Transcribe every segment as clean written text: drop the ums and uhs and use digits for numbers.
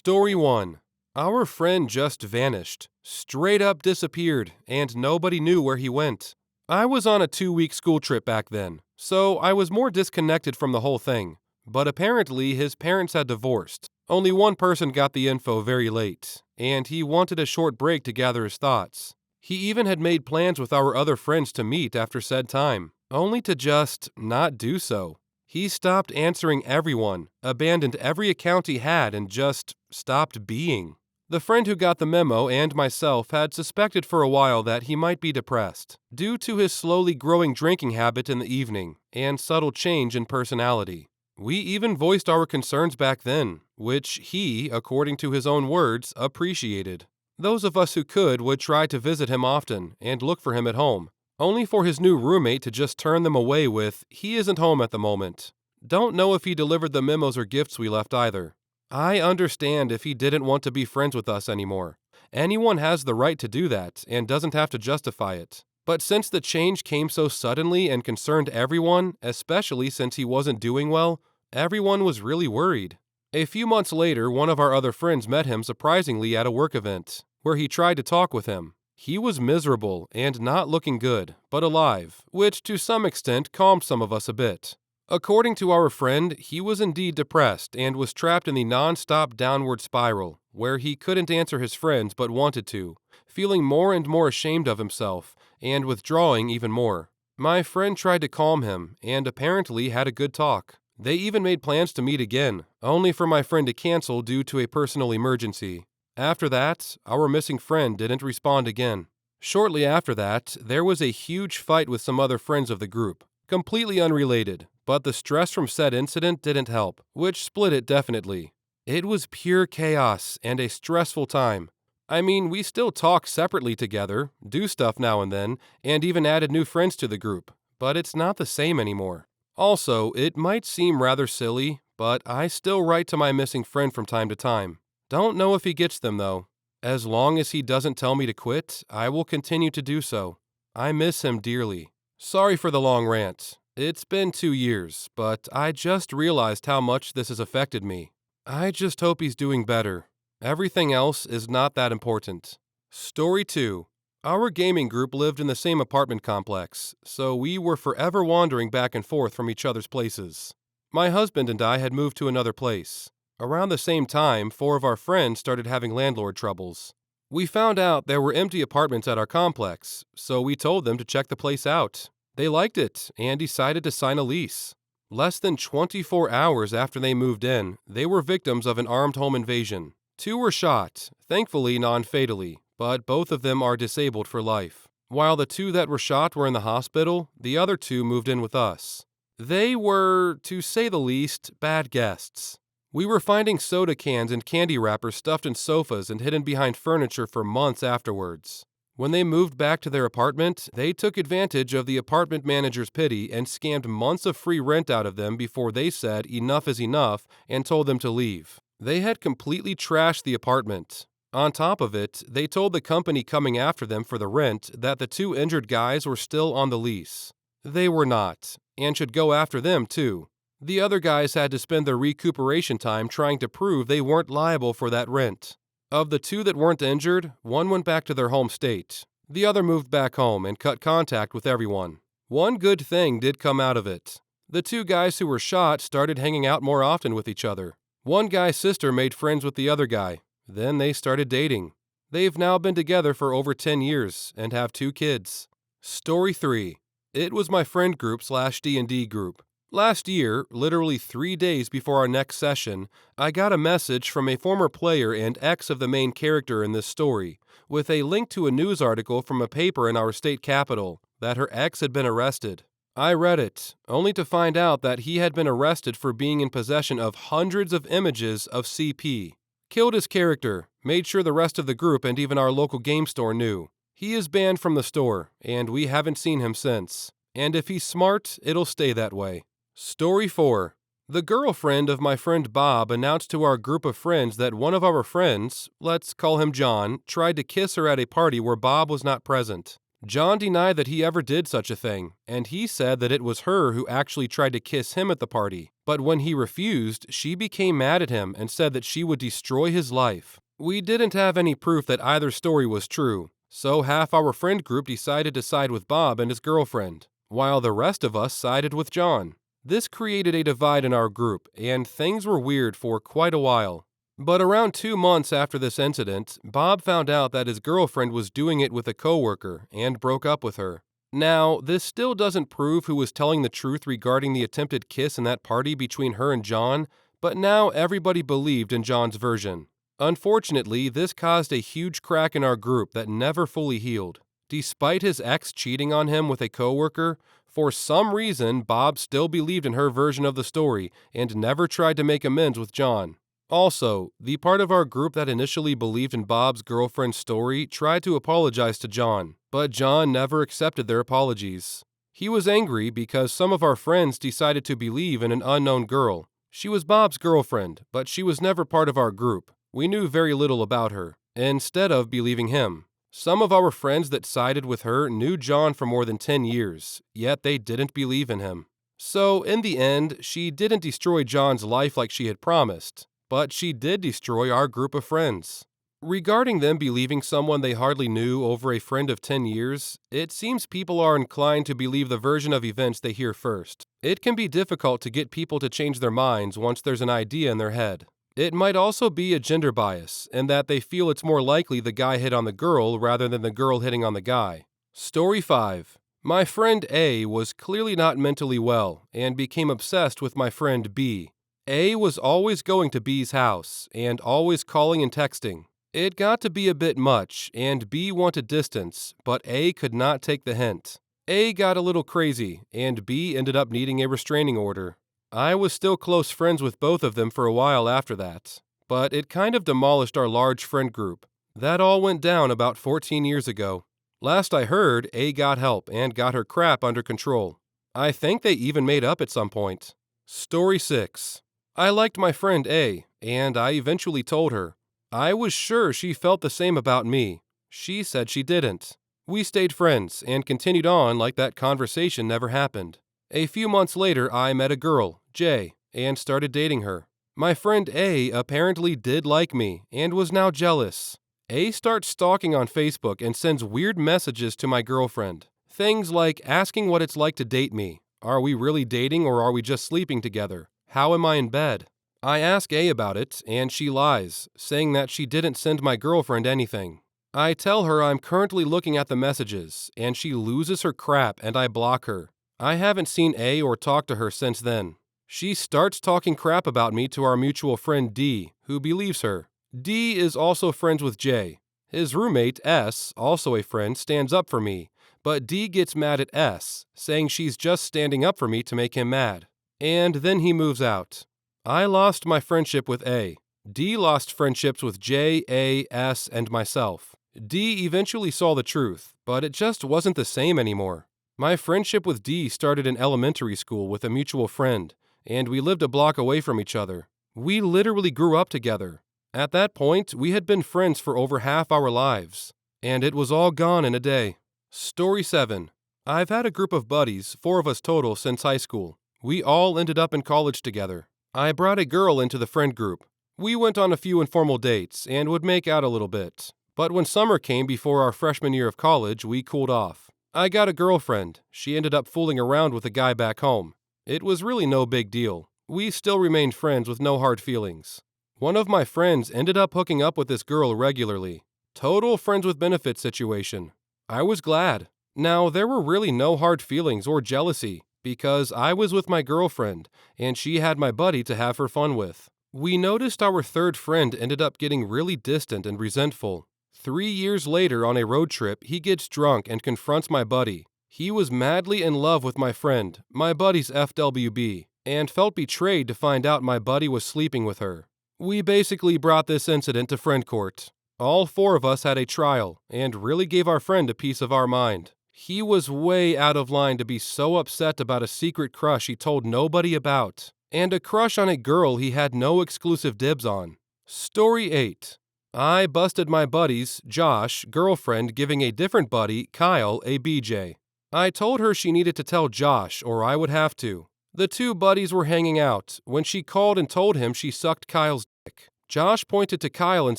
Story 1. Our friend just vanished, straight up disappeared, and nobody knew where he went. I was on a 2-week school trip back then, so I was more disconnected from the whole thing. But apparently his parents had divorced. Only one person got the info very late, and he wanted a short break to gather his thoughts. He even had made plans with our other friends to meet after said time, only to just not do so. He stopped answering everyone, abandoned every account he had, and just stopped being. The friend who got the memo and myself had suspected for a while that he might be depressed, due to his slowly growing drinking habit in the evening and subtle change in personality. We even voiced our concerns back then, which he, according to his own words, appreciated. Those of us who could would try to visit him often and look for him at home, only for his new roommate to just turn them away with, "He isn't home at the moment." Don't know if he delivered the memos or gifts we left either. I understand if he didn't want to be friends with us anymore. Anyone has the right to do that and doesn't have to justify it. But since the change came so suddenly and concerned everyone, especially since he wasn't doing well, everyone was really worried. A few months later, one of our other friends met him surprisingly at a work event, where he tried to talk with him. He was miserable and not looking good, but alive, which to some extent calmed some of us a bit. According to our friend, he was indeed depressed and was trapped in the non-stop downward spiral, where he couldn't answer his friends but wanted to, feeling more and more ashamed of himself, and withdrawing even more. My friend tried to calm him, and apparently had a good talk. They even made plans to meet again, only for my friend to cancel due to a personal emergency. After that, our missing friend didn't respond again. Shortly after that, there was a huge fight with some other friends of the group, completely unrelated, but the stress from said incident didn't help, which split it definitely. It was pure chaos and a stressful time. I mean, we still talk separately together, do stuff now and then, and even added new friends to the group, but it's not the same anymore. Also, it might seem rather silly, but I still write to my missing friend from time to time. Don't know if he gets them though. As long as he doesn't tell me to quit, I will continue to do so. I miss him dearly. Sorry for the long rant. It's been 2 years, but I just realized how much this has affected me. I just hope he's doing better. Everything else is not that important. Story 2. Our gaming group lived in the same apartment complex, so we were forever wandering back and forth from each other's places. My husband and I had moved to another place. Around the same time, 4 of our friends started having landlord troubles. We found out there were empty apartments at our complex, so we told them to check the place out. They liked it and decided to sign a lease. Less than 24 hours after they moved in, they were victims of an armed home invasion. 2 were shot, thankfully non-fatally, but both of them are disabled for life. While the 2 that were shot were in the hospital, the other 2 moved in with us. They were, to say the least, bad guests. We were finding soda cans and candy wrappers stuffed in sofas and hidden behind furniture for months afterwards. When they moved back to their apartment, they took advantage of the apartment manager's pity and scammed months of free rent out of them before they said enough is enough and told them to leave. They had completely trashed the apartment. On top of it, they told the company coming after them for the rent that the 2 injured guys were still on the lease. They were not, and should go after them too. The other guys had to spend their recuperation time trying to prove they weren't liable for that rent. Of the 2 that weren't injured, 1 went back to their home state. The other moved back home and cut contact with everyone. One good thing did come out of it. The 2 guys who were shot started hanging out more often with each other. One guy's sister made friends with the other guy. Then they started dating. They've now been together for over 10 years and have 2 kids. Story 3. It was my friend group / D&D group. Last year, literally 3 days before our next session, I got a message from a former player and ex of the main character in this story, with a link to a news article from a paper in our state capital, that her ex had been arrested. I read it, only to find out that he had been arrested for being in possession of hundreds of images of CP. Killed his character, made sure the rest of the group and even our local game store knew. He is banned from the store, and we haven't seen him since. And if he's smart, it'll stay that way. Story 4. The girlfriend of my friend Bob announced to our group of friends that one of our friends, let's call him John, tried to kiss her at a party where Bob was not present. John denied that he ever did such a thing, and he said that it was her who actually tried to kiss him at the party. But when he refused, she became mad at him and said that she would destroy his life. We didn't have any proof that either story was true, so half our friend group decided to side with Bob and his girlfriend, while the rest of us sided with John. This created a divide in our group, and things were weird for quite a while. But around 2 months after this incident, Bob found out that his girlfriend was doing it with a coworker and broke up with her. Now, this still doesn't prove who was telling the truth regarding the attempted kiss in that party between her and John, but now everybody believed in John's version. Unfortunately, this caused a huge crack in our group that never fully healed. Despite his ex cheating on him with a coworker, for some reason Bob still believed in her version of the story and never tried to make amends with John. Also, the part of our group that initially believed in Bob's girlfriend's story tried to apologize to John, but John never accepted their apologies. He was angry because some of our friends decided to believe in an unknown girl. She was Bob's girlfriend, but she was never part of our group. We knew very little about her, instead of believing him. Some of our friends that sided with her knew John for more than 10 years, yet they didn't believe in him. So, in the end, she didn't destroy John's life like she had promised, but she did destroy our group of friends. Regarding them believing someone they hardly knew over a friend of 10 years, it seems people are inclined to believe the version of events they hear first. It can be difficult to get people to change their minds once there's an idea in their head. It might also be a gender bias, in that they feel it's more likely the guy hit on the girl rather than the girl hitting on the guy. Story 5. My friend A was clearly not mentally well and became obsessed with my friend B. A was always going to B's house and always calling and texting. It got to be a bit much, and B wanted distance, but A could not take the hint. A got a little crazy, and B ended up needing a restraining order. I was still close friends with both of them for a while after that, but it kind of demolished our large friend group. That all went down about 14 years ago. Last I heard, A got help and got her crap under control. I think they even made up at some point. Story 6. I liked my friend A, and I eventually told her. I was sure she felt the same about me. She said she didn't. We stayed friends and continued on like that conversation never happened. A few months later, I met a girl, J, and started dating her. My friend A apparently did like me and was now jealous. A starts stalking on Facebook and sends weird messages to my girlfriend. Things like asking what it's like to date me. Are we really dating or are we just sleeping together? How am I in bed? I ask A about it, and she lies, saying that she didn't send my girlfriend anything. I tell her I'm currently looking at the messages, and she loses her crap and I block her. I haven't seen A or talked to her since then. She starts talking crap about me to our mutual friend D, who believes her. D is also friends with J. His roommate, S, also a friend, stands up for me, but D gets mad at S, saying she's just standing up for me to make him mad. And then he moves out. I lost my friendship with A. D lost friendships with J, A, S, and myself. D eventually saw the truth, but it just wasn't the same anymore. My friendship with D started in elementary school with a mutual friend, and we lived a block away from each other. We literally grew up together. At that point, we had been friends for over half our lives, and it was all gone in a day. Story 7. I've had a group of buddies, 4 of us total, since high school. We all ended up in college together. I brought a girl into the friend group. We went on a few informal dates and would make out a little bit. But when summer came before our freshman year of college, we cooled off. I got a girlfriend. She ended up fooling around with a guy back home. It was really no big deal. We still remained friends with no hard feelings. One of my friends ended up hooking up with this girl regularly. Total friends with benefits situation. I was glad. Now, there were really no hard feelings or jealousy, because I was with my girlfriend, and she had my buddy to have her fun with. We noticed our third friend ended up getting really distant and resentful. 3 years later on a road trip, he gets drunk and confronts my buddy. He was madly in love with my friend, my buddy's FWB, and felt betrayed to find out my buddy was sleeping with her. We basically brought this incident to friend court. All 4 of us had a trial, and really gave our friend a piece of our mind. He was way out of line to be so upset about a secret crush he told nobody about, and a crush on a girl he had no exclusive dibs on. Story 8. I busted my buddy's, Josh, girlfriend giving a different buddy, Kyle, a BJ. I told her she needed to tell Josh or I would have to. The two buddies were hanging out when she called and told him she sucked Kyle's dick. Josh pointed to Kyle and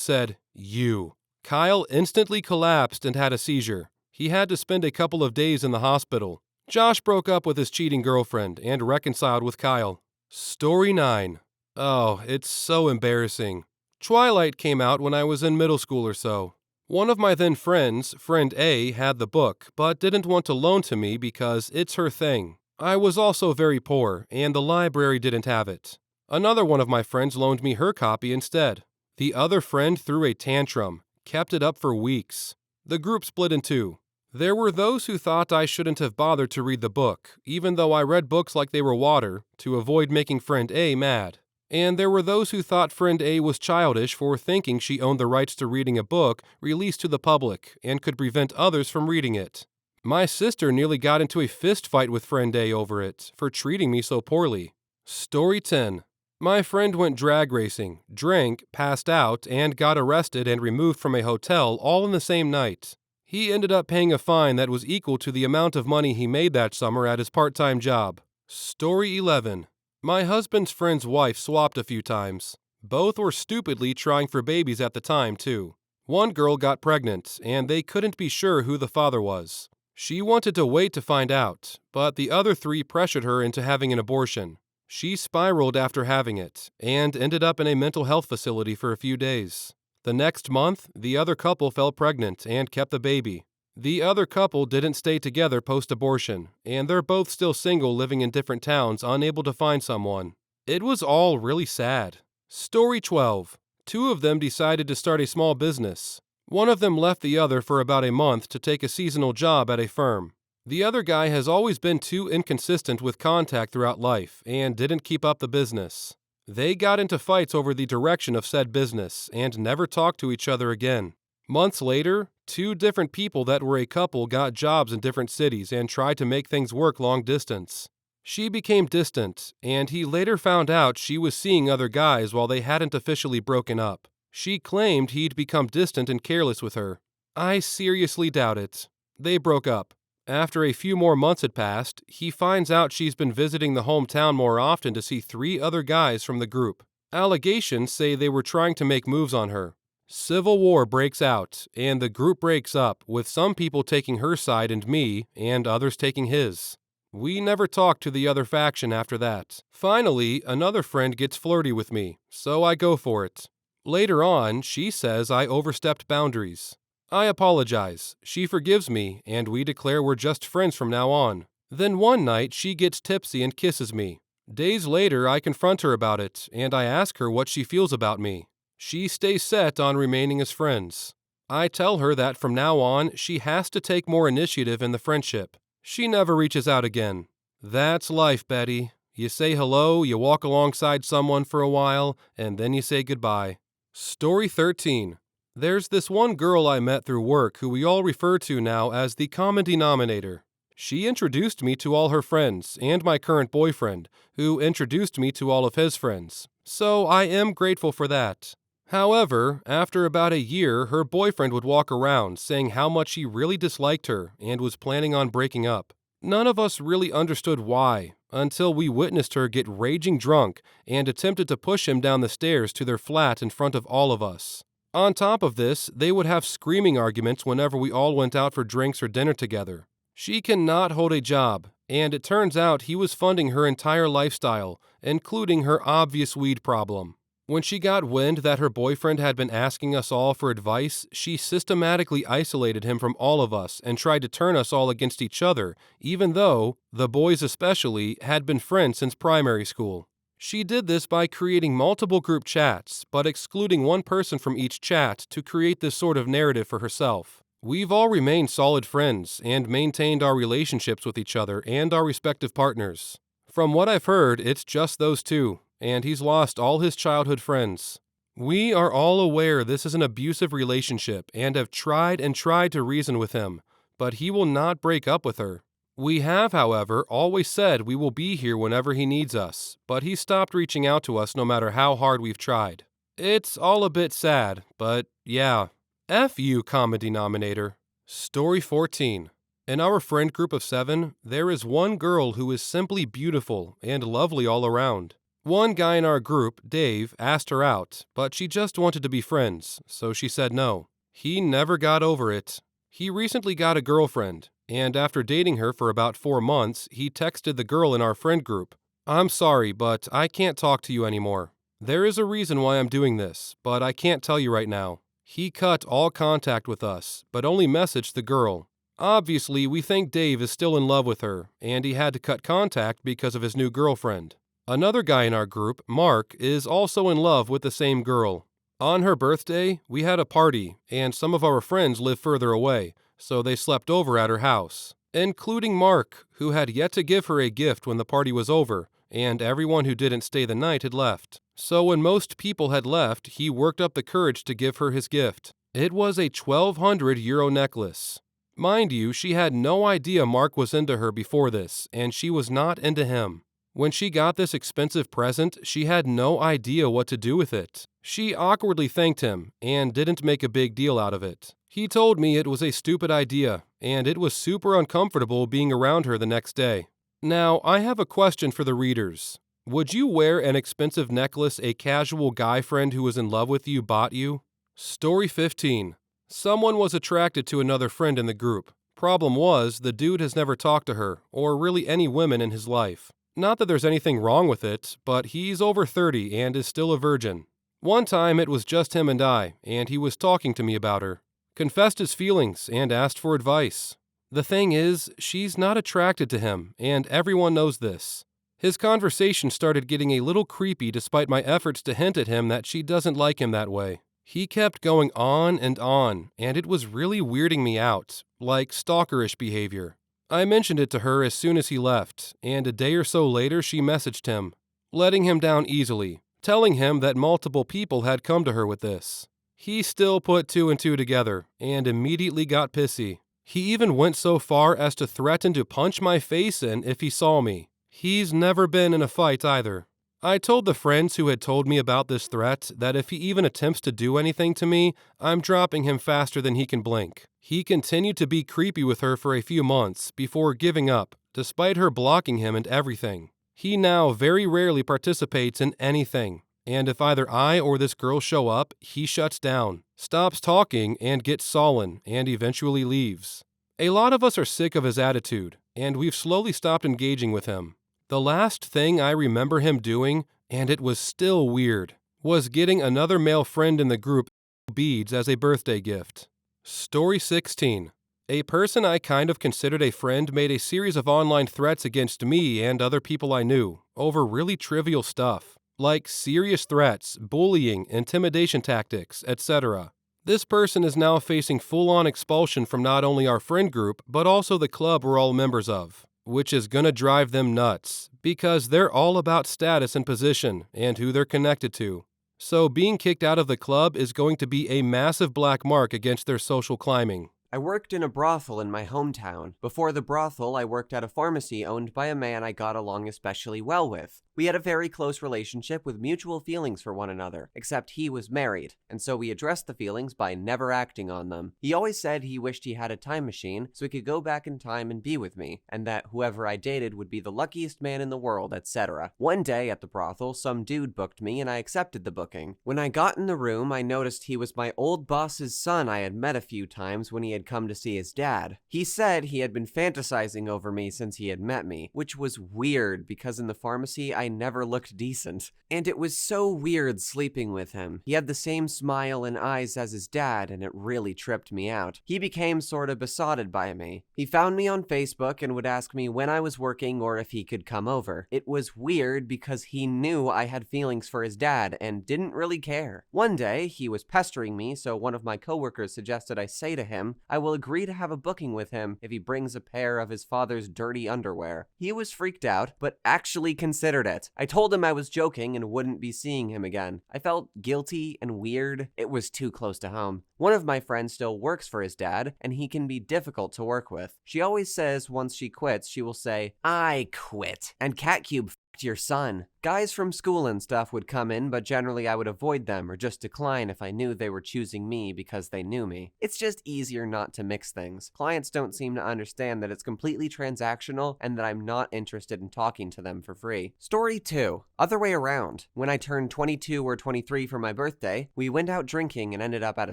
said, "You." Kyle instantly collapsed and had a seizure. He had to spend a couple of days in the hospital. Josh broke up with his cheating girlfriend and reconciled with Kyle. Story 9. Oh, it's so embarrassing. Twilight came out when I was in middle school or so. One of my then friends, friend A, had the book, but didn't want to loan to me because it's her thing. I was also very poor, and the library didn't have it. Another one of my friends loaned me her copy instead. The other friend threw a tantrum, kept it up for weeks. The group split in two. There were those who thought I shouldn't have bothered to read the book, even though I read books like they were water, to avoid making friend A mad. And there were those who thought friend A was childish for thinking she owned the rights to reading a book released to the public and could prevent others from reading it. My sister nearly got into a fist fight with friend A over it, for treating me so poorly. Story 10. My friend went drag racing, drank, passed out, and got arrested and removed from a hotel all in the same night. He ended up paying a fine that was equal to the amount of money he made that summer at his part-time job. Story 11. My husband's friend's wife swapped a few times. Both were stupidly trying for babies at the time, too. One girl got pregnant, and they couldn't be sure who the father was. She wanted to wait to find out, but the other three pressured her into having an abortion. She spiraled after having it, and ended up in a mental health facility for a few days. The next month, the other couple fell pregnant and kept the baby. The other couple didn't stay together post-abortion, and they're both still single living in different towns, unable to find someone. It was all really sad. Story 12. Two of them decided to start a small business. One of them left the other for about a month to take a seasonal job at a firm. The other guy has always been too inconsistent with contact throughout life and didn't keep up the business. They got into fights over the direction of said business and never talked to each other again. Months later, two different people that were a couple got jobs in different cities and tried to make things work long distance. She became distant, and he later found out she was seeing other guys while they hadn't officially broken up. She claimed he'd become distant and careless with her. I seriously doubt it. They broke up. After a few more months had passed, he finds out she's been visiting the hometown more often to see three other guys from the group. Allegations say they were trying to make moves on her. Civil war breaks out, and the group breaks up, with some people taking her side and me, and others taking his. We never talked to the other faction after that. Finally, another friend gets flirty with me, so I go for it. Later on, she says I overstepped boundaries. I apologize, she forgives me, and we declare we're just friends from now on. Then one night, she gets tipsy and kisses me. Days later, I confront her about it, and I ask her what she feels about me. She stays set on remaining as friends. I tell her that from now on, she has to take more initiative in the friendship. She never reaches out again. That's life, Betty. You say hello, you walk alongside someone for a while, and then you say goodbye. Story 13. There's this one girl I met through work who we all refer to now as the common denominator. She introduced me to all her friends, and my current boyfriend, who introduced me to all of his friends. So I am grateful for that. However, after about a year, her boyfriend would walk around saying how much he really disliked her and was planning on breaking up. None of us really understood why, until we witnessed her get raging drunk and attempted to push him down the stairs to their flat in front of all of us. On top of this, they would have screaming arguments whenever we all went out for drinks or dinner together. She cannot hold a job, and it turns out he was funding her entire lifestyle, including her obvious weed problem. When she got wind that her boyfriend had been asking us all for advice, she systematically isolated him from all of us and tried to turn us all against each other, even though, the boys especially, had been friends since primary school. She did this by creating multiple group chats, but excluding one person from each chat to create this sort of narrative for herself. We've all remained solid friends and maintained our relationships with each other and our respective partners. From what I've heard, it's just those two, and he's lost all his childhood friends. We are all aware this is an abusive relationship and have tried to reason with him, but he will not break up with her. We have, however, always said we will be here whenever he needs us, but he stopped reaching out to us no matter how hard we've tried. It's all a bit sad, but yeah. F you, common denominator. Story 14. In our friend group of 7, there is one girl who is simply beautiful and lovely all around. One guy in our group, Dave, asked her out, but she just wanted to be friends, so she said no. He never got over it. He recently got a girlfriend, and after dating her for about 4 months, he texted the girl in our friend group, "I'm sorry, but I can't talk to you anymore. There is a reason why I'm doing this, but I can't tell you right now." He cut all contact with us, but only messaged the girl. Obviously, we think Dave is still in love with her, and he had to cut contact because of his new girlfriend. Another guy in our group, Mark, is also in love with the same girl. On her birthday, we had a party, and some of our friends live further away, so they slept over at her house, including Mark, who had yet to give her a gift when the party was over, and everyone who didn't stay the night had left. So when most people had left, he worked up the courage to give her his gift. It was a €1,200 necklace. Mind you, she had no idea Mark was into her before this, and she was not into him. When she got this expensive present, she had no idea what to do with it. She awkwardly thanked him, and didn't make a big deal out of it. He told me it was a stupid idea, and it was super uncomfortable being around her the next day. Now, I have a question for the readers. Would you wear an expensive necklace a casual guy friend who was in love with you bought you? Story 15. Someone was attracted to another friend in the group. Problem was, the dude has never talked to her, or really any women in his life. Not that there's anything wrong with it, but he's over 30 and is still a virgin. One time it was just him and I, and he was talking to me about her. Confessed his feelings and asked for advice. The thing is, she's not attracted to him, and everyone knows this. His conversation started getting a little creepy despite my efforts to hint at him that she doesn't like him that way. He kept going on, and it was really weirding me out, like stalkerish behavior. I mentioned it to her as soon as he left, and a day or so later she messaged him, letting him down easily, telling him that multiple people had come to her with this. He still put 2 and 2 together, and immediately got pissy. He even went so far as to threaten to punch my face in if he saw me. He's never been in a fight either. I told the friends who had told me about this threat that if he even attempts to do anything to me, I'm dropping him faster than he can blink. He continued to be creepy with her for a few months before giving up, despite her blocking him and everything. He now very rarely participates in anything, and if either I or this girl show up, he shuts down, stops talking, and gets sullen, and eventually leaves. A lot of us are sick of his attitude, and we've slowly stopped engaging with him. The last thing I remember him doing, and it was still weird, was getting another male friend in the group beads as a birthday gift. Story 16. A person I kind of considered a friend made a series of online threats against me and other people I knew over really trivial stuff, like serious threats, bullying, intimidation tactics, etc. This person is now facing full-on expulsion from not only our friend group, but also the club we're all members of, which is gonna drive them nuts, because they're all about status and position, and who they're connected to. So being kicked out of the club is going to be a massive black mark against their social climbing. I worked in a brothel in my hometown. Before the brothel, I worked at a pharmacy owned by a man I got along especially well with. We had a very close relationship with mutual feelings for one another, except he was married, and so we addressed the feelings by never acting on them. He always said he wished he had a time machine so he could go back in time and be with me, and that whoever I dated would be the luckiest man in the world, etc. One day at the brothel, some dude booked me and I accepted the booking. When I got in the room, I noticed he was my old boss's son I had met a few times when he had come to see his dad. He said he had been fantasizing over me since he had met me, which was weird because in the pharmacy I never looked decent. And it was so weird sleeping with him. He had the same smile and eyes as his dad, and it really tripped me out. He became sort of besotted by me. He found me on Facebook and would ask me when I was working or if he could come over. It was weird because he knew I had feelings for his dad and didn't really care. One day, he was pestering me, so one of my coworkers suggested I say to him, I will agree to have a booking with him if he brings a pair of his father's dirty underwear. He was freaked out, but actually considered it. I told him I was joking and wouldn't be seeing him again. I felt guilty and weird. It was too close to home. One of my friends still works for his dad, and he can be difficult to work with. She always says once she quits, she will say, I quit. And Catcube your son. Guys from school and stuff would come in, but generally I would avoid them or just decline if I knew they were choosing me because they knew me. It's just easier not to mix things. Clients don't seem to understand that it's completely transactional and that I'm not interested in talking to them for free. Story 2. Other way around. When I turned 22 or 23 for my birthday, we went out drinking and ended up at a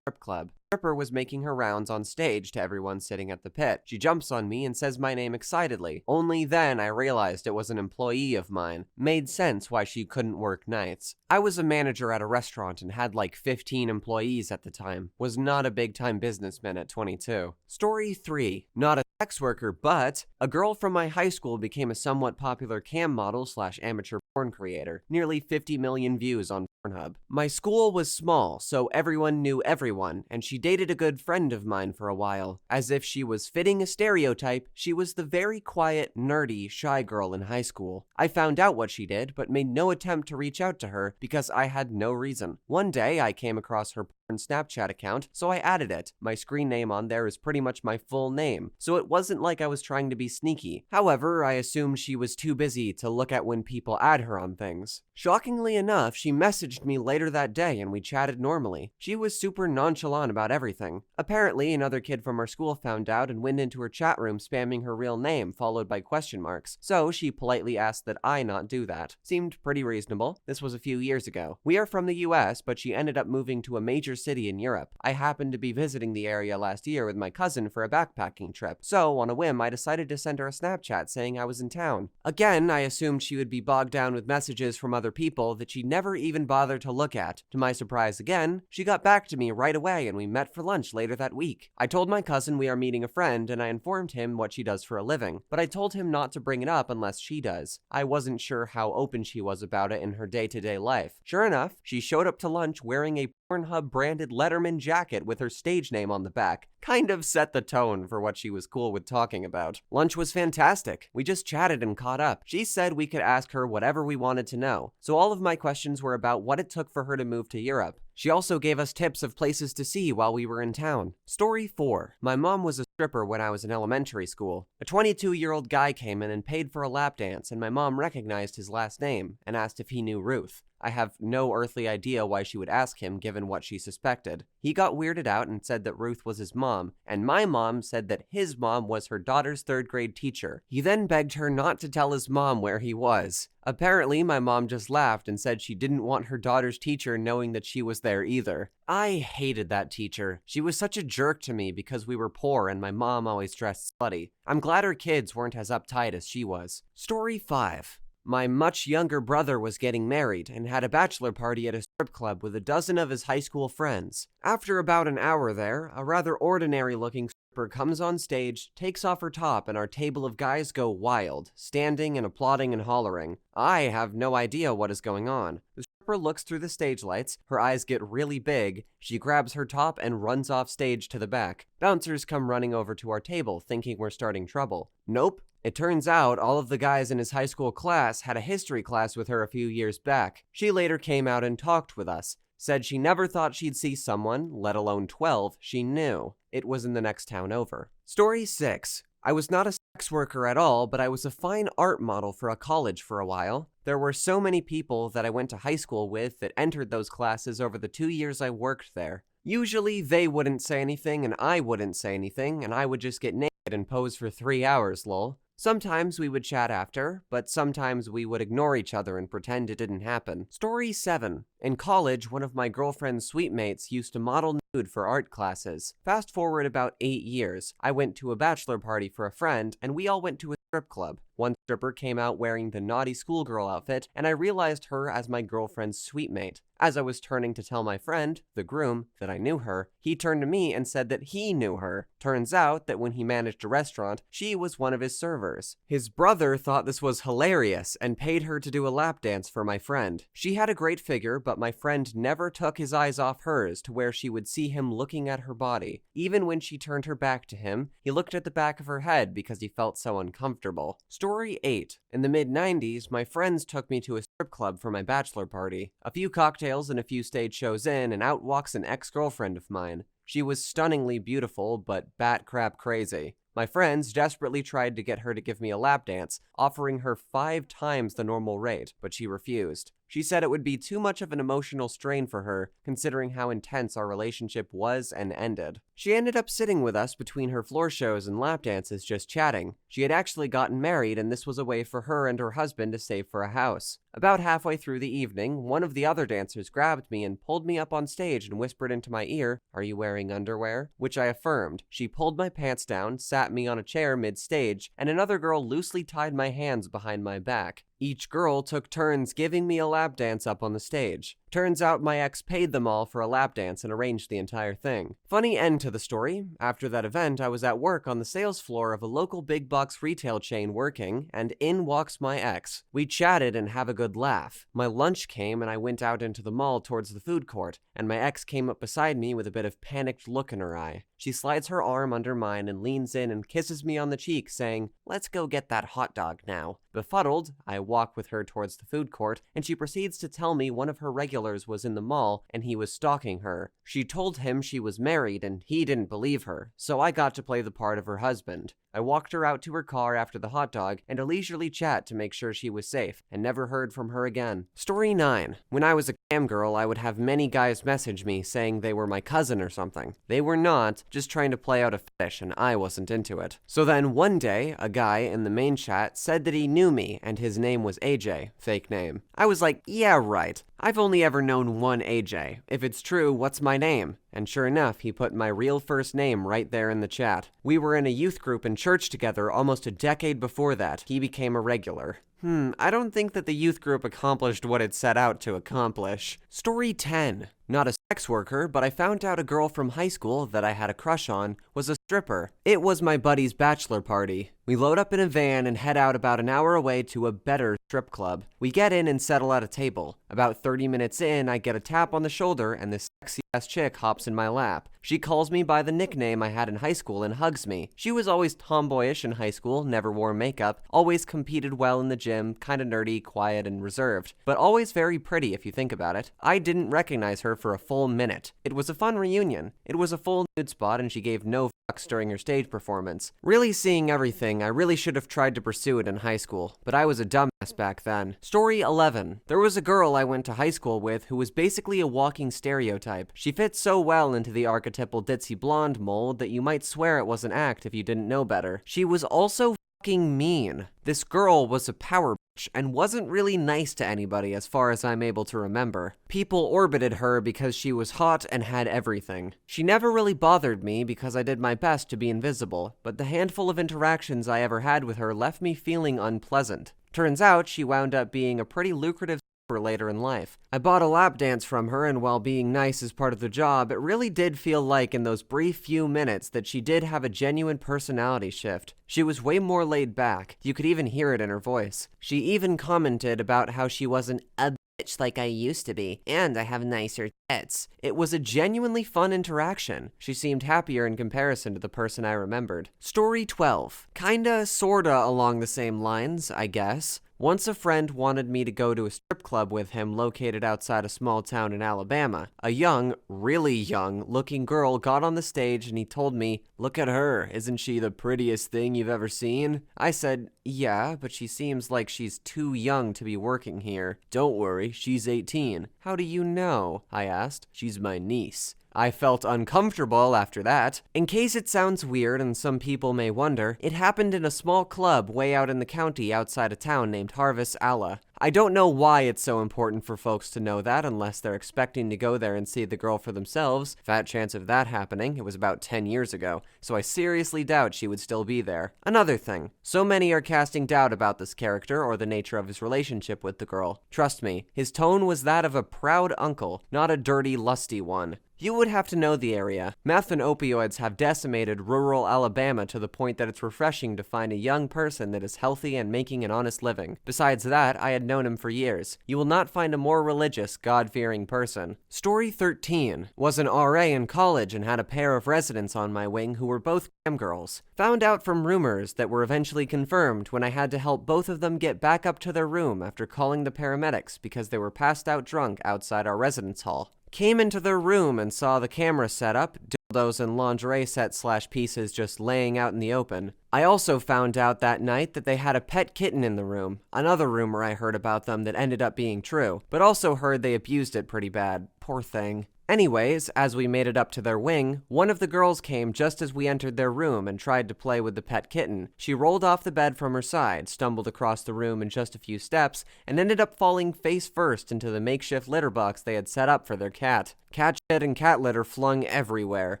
strip club. Stripper was making her rounds on stage to everyone sitting at the pit. She jumps on me and says my name excitedly. Only then I realized it was an employee of mine. Made sense why she couldn't work nights. I was a manager at a restaurant and had like 15 employees at the time. Was not a big-time businessman at 22. Story 3. Not a sex worker, but a girl from my high school became a somewhat popular cam model / amateur porn creator. Nearly 50 million views on Pornhub. My school was small, so everyone knew everyone, and she dated a good friend of mine for a while. As if she was fitting a stereotype, she was the very quiet, nerdy, shy girl in high school. I found out what she did, but made no attempt to reach out to her because I had no reason. One day, I came across her Snapchat account, so I added it. My screen name on there is pretty much my full name, so it wasn't like I was trying to be sneaky. However, I assumed she was too busy to look at when people add her on things. Shockingly enough, she messaged me later that day and we chatted normally. She was super nonchalant about everything. Apparently, another kid from our school found out and went into her chat room spamming her real name followed by question marks, so she politely asked that I not do that. Seemed pretty reasonable. This was a few years ago. We are from the US, but she ended up moving to a major city in Europe. I happened to be visiting the area last year with my cousin for a backpacking trip, so on a whim I decided to send her a Snapchat saying I was in town. Again, I assumed she would be bogged down with messages from other people that she never even bothered to look at. To my surprise again, she got back to me right away and we met for lunch later that week. I told my cousin we are meeting a friend and I informed him what she does for a living, but I told him not to bring it up unless she does. I wasn't sure how open she was about it in her day-to-day life. Sure enough, she showed up to lunch wearing a Pornhub branded Letterman jacket with her stage name on the back. Kind of set the tone for what she was cool with talking about. Lunch was fantastic. We just chatted and caught up. She said we could ask her whatever we wanted to know, so all of my questions were about what it took for her to move to Europe. She also gave us tips of places to see while we were in town. Story 4. My mom was a stripper when I was in elementary school. A 22-year-old guy came in and paid for a lap dance, and my mom recognized his last name and asked if he knew Ruth. I have no earthly idea why she would ask him given what she suspected. He got weirded out and said that Ruth was his mom, and my mom said that his mom was her daughter's 3rd grade teacher. He then begged her not to tell his mom where he was. Apparently, my mom just laughed and said she didn't want her daughter's teacher knowing that she was there either. I hated that teacher. She was such a jerk to me because we were poor and my mom always dressed slutty. I'm glad her kids weren't as uptight as she was. Story 5. My much younger brother was getting married and had a bachelor party at a strip club with a dozen of his high school friends. After about an hour there, a rather ordinary-looking stripper comes on stage, takes off her top, and our table of guys go wild, standing and applauding and hollering. I have no idea what is going on. The stripper looks through the stage lights, her eyes get really big, she grabs her top and runs off stage to the back. Bouncers come running over to our table, thinking we're starting trouble. Nope. It turns out all of the guys in his high school class had a history class with her a few years back. She later came out and talked with us, said she never thought she'd see someone, let alone 12, she knew. It was in the next town over. Story 6. I was not a sex worker at all, but I was a fine art model for a college for a while. There were so many people that I went to high school with that entered those classes over the 2 years I worked there. Usually they wouldn't say anything and I wouldn't say anything, and I would just get naked and pose for 3 hours, lol. Sometimes we would chat after, but sometimes we would ignore each other and pretend it didn't happen. Story 7. In college, one of my girlfriend's suite mates used to model nude for art classes. Fast forward about 8 years, I went to a bachelor party for a friend, and we all went to a strip club. One stripper came out wearing the naughty schoolgirl outfit, and I realized her as my girlfriend's suite mate. As I was turning to tell my friend, the groom, that I knew her, he turned to me and said that he knew her. Turns out that when he managed a restaurant, she was one of his servers. His brother thought this was hilarious and paid her to do a lap dance for my friend. She had a great figure, but my friend never took his eyes off hers to where she would see him looking at her body. Even when she turned her back to him, he looked at the back of her head because he felt so uncomfortable. Story 8. In the mid-90s, my friends took me to a strip club for my bachelor party. A few cocktails and a few stage shows in, and out walks an ex-girlfriend of mine. She was stunningly beautiful, but bat crap crazy. My friends desperately tried to get her to give me a lap dance, offering her 5 times the normal rate, but she refused. She said it would be too much of an emotional strain for her, considering how intense our relationship was and ended. She ended up sitting with us between her floor shows and lap dances just chatting. She had actually gotten married, and this was a way for her and her husband to save for a house. About halfway through the evening, one of the other dancers grabbed me and pulled me up on stage and whispered into my ear, "Are you wearing underwear?" Which I affirmed. She pulled my pants down, sat me on a chair mid-stage, and another girl loosely tied my hands behind my back. Each girl took turns giving me a lap dance up on the stage. Turns out my ex paid them all for a lap dance and arranged the entire thing. Funny end to the story. After that event, I was at work on the sales floor of a local big box retail chain working, and in walks my ex. We chatted and have a good laugh. My lunch came and I went out into the mall towards the food court, and my ex came up beside me with a bit of panicked look in her eye. She slides her arm under mine and leans in and kisses me on the cheek, saying, "Let's go get that hot dog now." Befuddled, I walk with her towards the food court, and she proceeds to tell me one of her regulars was in the mall and he was stalking her. She told him she was married and he didn't believe her, so I got to play the part of her husband. I walked her out to her car after the hot dog and a leisurely chat to make sure she was safe, and never heard from her again. Story 9. When I was a cam girl, I would have many guys message me saying they were my cousin or something. They were not, just trying to play out a fetish, and I wasn't into it. So then one day, a guy in the main chat said that he knew me and his name was AJ, fake name. I was like, yeah, right. I've only ever known one AJ. If it's true, what's my name? And sure enough, he put my real first name right there in the chat. We were in a youth group in church together almost a decade before that. He became a regular. I don't think that the youth group accomplished what it set out to accomplish. Story 10. Not a sex worker, but I found out a girl from high school that I had a crush on was a stripper. It was my buddy's bachelor party. We load up in a van and head out about an hour away to a better strip club. We get in and settle at a table. About 30 minutes in, I get a tap on the shoulder and this sexy-ass chick hops in my lap. She calls me by the nickname I had in high school and hugs me. She was always tomboyish in high school, never wore makeup, always competed well in the gym, kinda nerdy, quiet, and reserved, but always very pretty if you think about it. I didn't recognize her for a full minute. It was a fun reunion. It was a full nude spot and she gave no fucks during her stage performance. Really seeing everything, I really should have tried to pursue it in high school, but I was a dumbass back then. Story 11. There was a girl I went to high school with who was basically a walking stereotype. She fit so well into the archetypal ditzy blonde mold that you might swear it was an act if you didn't know better. She was also fucking mean. This girl was a power bitch and wasn't really nice to anybody as far as I'm able to remember. People orbited her because she was hot and had everything. She never really bothered me because I did my best to be invisible, but the handful of interactions I ever had with her left me feeling unpleasant. Turns out she wound up being a pretty lucrative for later in life. I bought a lap dance from her, and while being nice is part of the job, it really did feel like in those brief few minutes that she did have a genuine personality shift. She was way more laid back. You could even hear it in her voice. She even commented about how she wasn't a bitch like I used to be, and I have nicer tits. It was a genuinely fun interaction. She seemed happier in comparison to the person I remembered. Story 12. Kinda, sorta along the same lines, I guess. Once a friend wanted me to go to a strip club with him located outside a small town in Alabama. A young, really young looking girl got on the stage and he told me, "Look at her, isn't she the prettiest thing you've ever seen?" I said, "Yeah, but she seems like she's too young to be working here." "Don't worry, she's 18. "How do you know?" I asked. "She's my niece." I felt uncomfortable after that. In case it sounds weird and some people may wonder, it happened in a small club way out in the county outside a town named Harvest Allah. I don't know why it's so important for folks to know that unless they're expecting to go there and see the girl for themselves. Fat chance of that happening. It was about 10 years ago, so I seriously doubt she would still be there. Another thing, so many are casting doubt about this character or the nature of his relationship with the girl. Trust me, his tone was that of a proud uncle, not a dirty, lusty one. You would have to know the area. Meth and opioids have decimated rural Alabama to the point that it's refreshing to find a young person that is healthy and making an honest living. Besides that, I had known him for years. You will not find a more religious, God-fearing person. Story 13. Was an RA in college and had a pair of residents on my wing who were both cam girls. Found out from rumors that were eventually confirmed when I had to help both of them get back up to their room after calling the paramedics because they were passed out drunk outside our residence hall. Came into their room and saw the camera set up, dildos and lingerie set / pieces just laying out in the open. I also found out that night that they had a pet kitten in the room, another rumor I heard about them that ended up being true, but also heard they abused it pretty bad. Poor thing. Anyways, as we made it up to their wing, one of the girls came just as we entered their room and tried to play with the pet kitten. She rolled off the bed from her side, stumbled across the room in just a few steps, and ended up falling face first into the makeshift litter box they had set up for their cat. Cat shit and cat litter flung everywhere.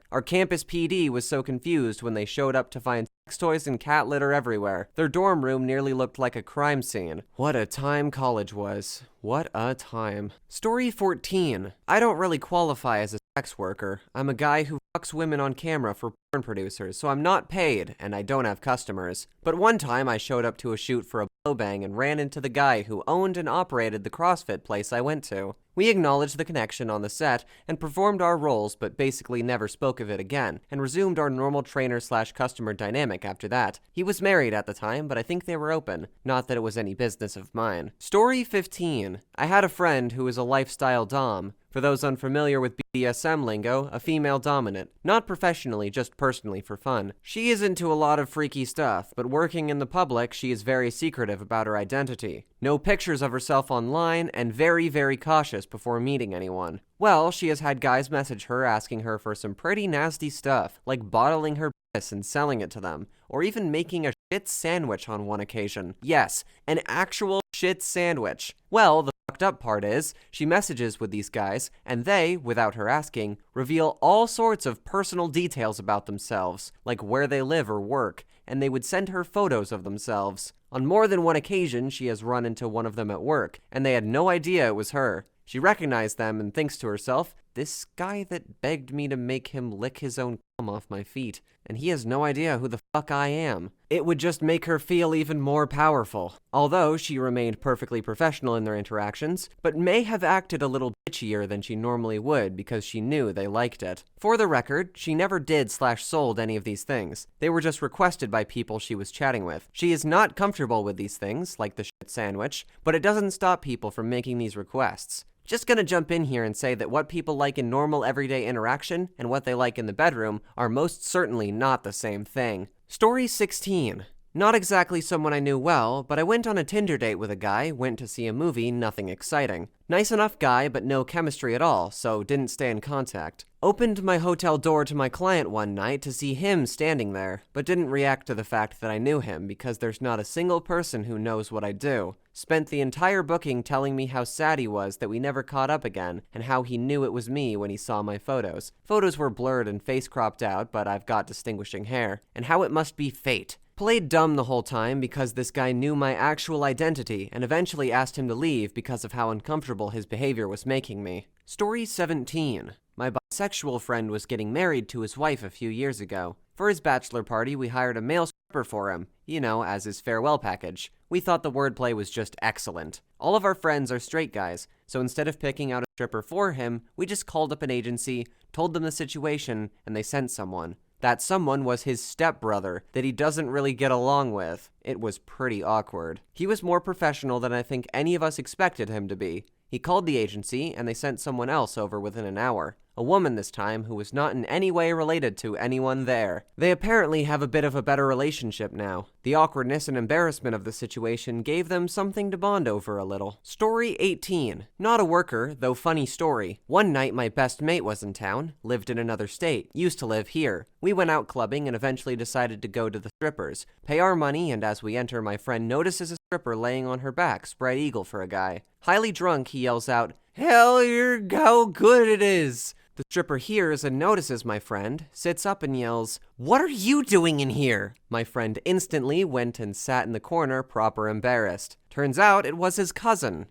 Our campus PD was so confused when they showed up to find sex toys and cat litter everywhere. Their dorm room nearly looked like a crime scene. What a time college was. What a time. Story 14. I don't really qualify as a sex worker. I'm a guy who fucks women on camera for porn producers, so I'm not paid, and I don't have customers. But one time I showed up to a shoot for a blowbang and ran into the guy who owned and operated the CrossFit place I went to. We acknowledged the connection on the set and performed our roles, but basically never spoke of it again, and resumed our normal trainer / customer dynamic after that. He was married at the time, but I think they were open. Not that it was any business of mine. Story 15. I had a friend who was a lifestyle dom. For those unfamiliar with BDSM lingo, a female dominant. Not professionally, just personally for fun. She is into a lot of freaky stuff, but working in the public, she is very secretive about her identity. No pictures of herself online, and very, very cautious before meeting anyone. Well, she has had guys message her asking her for some pretty nasty stuff, like bottling her piss and selling it to them, or even making a shit sandwich on one occasion. Yes, an actual shit sandwich. Well, the fucked up part is, she messages with these guys, and they, without her asking, reveal all sorts of personal details about themselves, like where they live or work, and they would send her photos of themselves. On more than one occasion, she has run into one of them at work, and they had no idea it was her. She recognized them and thinks to herself, this guy that begged me to make him lick his own cum off my feet, and he has no idea who the fuck I am. It would just make her feel even more powerful. Although she remained perfectly professional in their interactions, but may have acted a little bitchier than she normally would because she knew they liked it. For the record, she never did / sold any of these things. They were just requested by people she was chatting with. She is not comfortable with these things, like the shit sandwich, but it doesn't stop people from making these requests. Just gonna jump in here and say that what people like in normal everyday interaction and what they like in the bedroom are most certainly not the same thing. Story 16. Not exactly someone I knew well, but I went on a Tinder date with a guy, went to see a movie, nothing exciting. Nice enough guy, but no chemistry at all, so didn't stay in contact. Opened my hotel door to my client one night to see him standing there, but didn't react to the fact that I knew him because there's not a single person who knows what I do. Spent the entire booking telling me how sad he was that we never caught up again, and how he knew it was me when he saw my photos. Photos were blurred and face cropped out, but I've got distinguishing hair. And how it must be fate. Played dumb the whole time because this guy knew my actual identity and eventually asked him to leave because of how uncomfortable his behavior was making me. Story 17. My bisexual friend was getting married to his wife a few years ago. For his bachelor party, we hired a male stripper for him, as his farewell package. We thought the wordplay was just excellent. All of our friends are straight guys, so instead of picking out a stripper for him, we just called up an agency, told them the situation, and they sent someone. That someone was his stepbrother that he doesn't really get along with. It was pretty awkward. He was more professional than I think any of us expected him to be. He called the agency, and they sent someone else over within an hour. A woman this time who was not in any way related to anyone there. They apparently have a bit of a better relationship now. The awkwardness and embarrassment of the situation gave them something to bond over a little. Story 18. Not a worker, though funny story. One night my best mate was in town, lived in another state, used to live here. We went out clubbing and eventually decided to go to the strippers, pay our money, and as we enter, my friend notices a stripper laying on her back, spread eagle for a guy. Highly drunk, he yells out, "Hell, how good it is!" The stripper hears and notices my friend, sits up and yells, "What are you doing in here?" My friend instantly went and sat in the corner, proper embarrassed. Turns out it was his cousin.